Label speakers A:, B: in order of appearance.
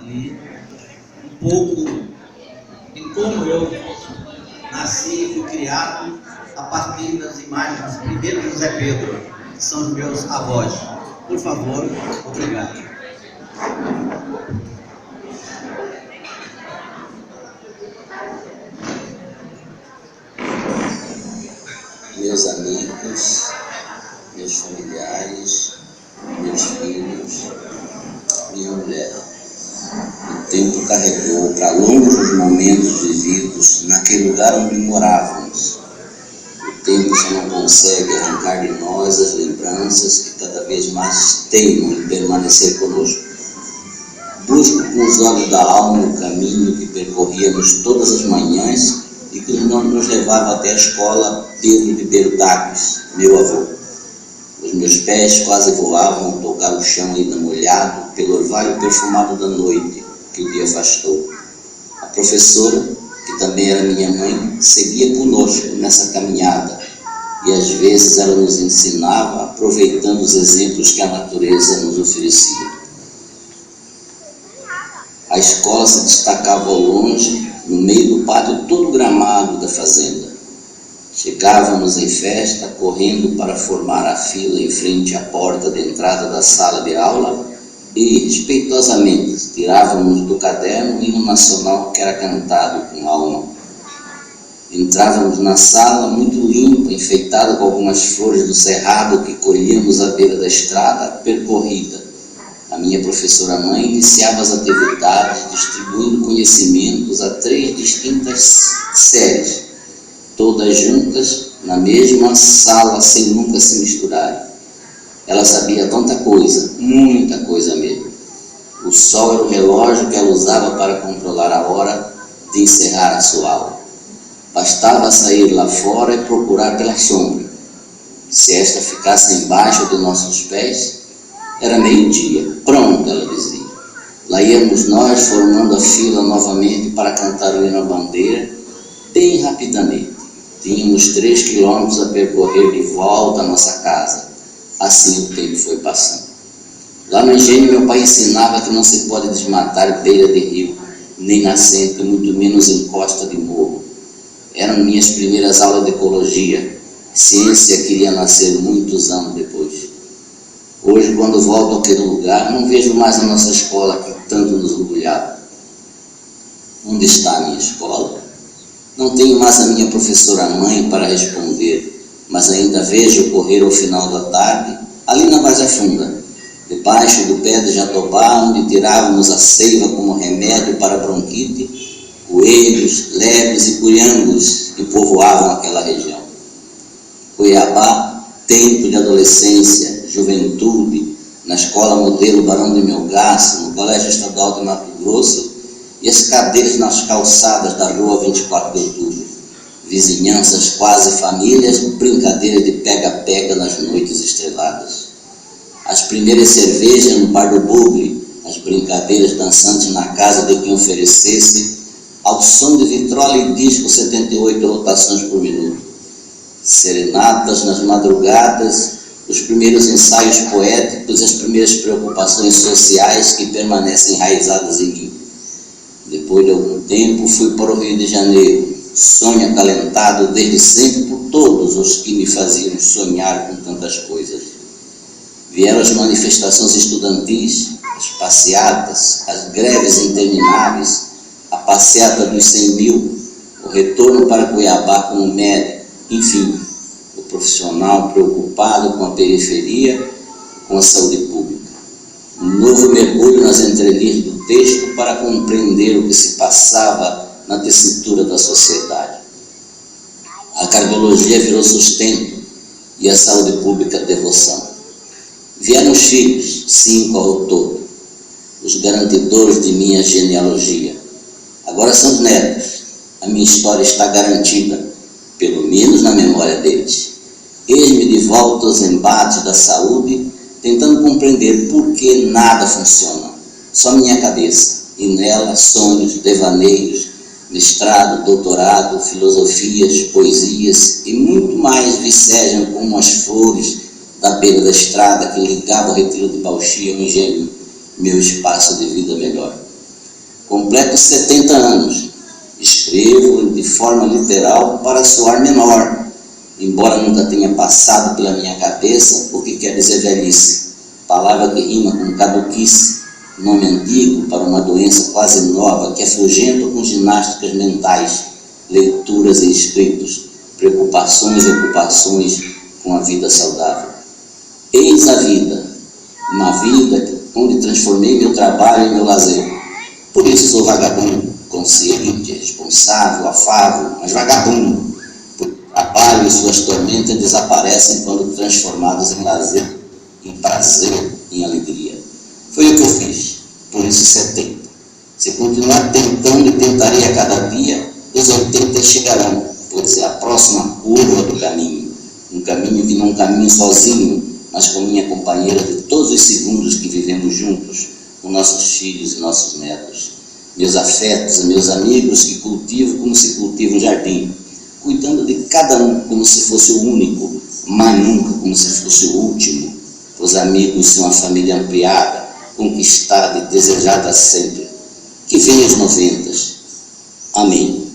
A: ali um pouco de como eu nasci e fui criado a partir das imagens, primeiro José Pedro, que são os meus avós. Por favor, obrigado.
B: Meus amigos, meus familiares, meus filhos, minha mulher. O tempo carregou para longos os momentos vividos naquele lugar onde morávamos. O tempo só não consegue arrancar de nós as lembranças que cada vez mais teimam em permanecer conosco. Busco com os olhos da alma o caminho que percorríamos todas as manhãs e que nos levava até a escola Pedro Ribeiro Taques, meu avô. Os meus pés quase voavam ao tocar o chão ainda molhado pelo orvalho perfumado da noite que o dia afastou. A professora, que também era minha mãe, seguia conosco nessa caminhada e às vezes ela nos ensinava aproveitando os exemplos que a natureza nos oferecia. A escola se destacava ao longe, no meio do pátio todo gramado da fazenda. Chegávamos em festa, correndo para formar a fila em frente à porta de entrada da sala de aula e, respeitosamente, tirávamos do caderno o hino nacional que era cantado com alma. Entrávamos na sala muito limpa, enfeitada com algumas flores do cerrado que colhíamos à beira da estrada percorrida. A minha professora-mãe iniciava as atividades distribuindo conhecimentos a 3 distintas séries, todas juntas na mesma sala sem nunca se misturarem. Ela sabia tanta coisa, muita coisa mesmo. O sol era o relógio que ela usava para controlar a hora de encerrar a sua aula. Bastava sair lá fora e procurar pela sombra. Se esta ficasse embaixo de nossos pés, era meio-dia. Pronto, ela dizia. Lá íamos nós formando a fila novamente para cantar o hino à bandeira, bem rapidamente. Tínhamos 3 quilômetros a percorrer de volta à nossa casa. Assim o tempo foi passando. Lá no engenho, meu pai ensinava que não se pode desmatar beira de rio, nem nascente, muito menos em costa de morro. Eram minhas primeiras aulas de ecologia, ciência que iria nascer muitos anos depois. Hoje, quando volto àquele lugar, não vejo mais a nossa escola que tanto nos orgulhava. Onde está a minha escola? Não tenho mais a minha professora-mãe para responder, mas ainda vejo correr ao final da tarde, ali na Várzea Funda, debaixo do pé de jatobá, onde tirávamos a seiva como remédio para a bronquite, coelhos, lebres e curiangos que povoavam aquela região. Cuiabá, tempo de adolescência, juventude, na escola modelo Barão de Melgaço, no Colégio Estadual de Mato Grosso, e as cadeiras nas calçadas da rua 24 de outubro, vizinhanças quase famílias, brincadeira de pega-pega nas noites estreladas. As primeiras cervejas no bar do Bugre, as brincadeiras dançantes na casa de quem oferecesse, ao som de vitrola e disco 78 rotações por minuto. Serenatas nas madrugadas, os primeiros ensaios poéticos e as primeiras preocupações sociais que permanecem enraizadas em mim. Depois de algum tempo, fui para o Rio de Janeiro, sonho acalentado desde sempre por todos os que me faziam sonhar com tantas coisas. Vieram as manifestações estudantis, as passeatas, as greves intermináveis, a passeata dos 100 mil, o retorno para Cuiabá como médico, enfim, o profissional preocupado com a periferia, com a saúde pública. Um novo mergulho nas entrelinhas do texto para compreender o que se passava na tessitura da sociedade. A cardiologia virou sustento e a saúde pública devoção. Vieram os filhos, 5 ao todo, os garantidores de minha genealogia. Agora são os netos. A minha história está garantida, pelo menos na memória deles. Eis-me de volta aos embates da saúde, tentando compreender por que nada funciona. Só minha cabeça, e nela sonhos, devaneios, mestrado, doutorado, filosofias, poesias e muito mais vicejam como as flores da beira da estrada que ligava o retiro de Bauxi ao engenho, meu espaço de vida melhor. Completo 70 anos. Escrevo de forma literal para soar menor, embora nunca tenha passado pela minha cabeça o que quer dizer velhice, palavra que rima com caduquice, nome antigo para uma doença quase nova que afugenta com ginásticas mentais, leituras e escritos, preocupações e ocupações com a vida saudável. Eis a vida, uma vida onde transformei meu trabalho em meu lazer. Por isso sou vagabundo, consciente, responsável, afável, mas vagabundo. Porque o trabalho e suas tormentas desaparecem quando transformados em lazer, em prazer, em alegria. Foi o que eu fiz, por isso 70. Se continuar tentando e tentarei a cada dia, os 80 chegarão, pois é a próxima curva do caminho. Um caminho que não caminho sozinho, mas com minha companheira de todos os segundos que vivemos juntos, com nossos filhos e nossos netos. Meus afetos e meus amigos que cultivo como se cultiva um jardim, cuidando de cada um como se fosse o único, mas nunca como se fosse o último. Os amigos são a família ampliada, conquistada e desejada sempre. Que venham os 90. Amém.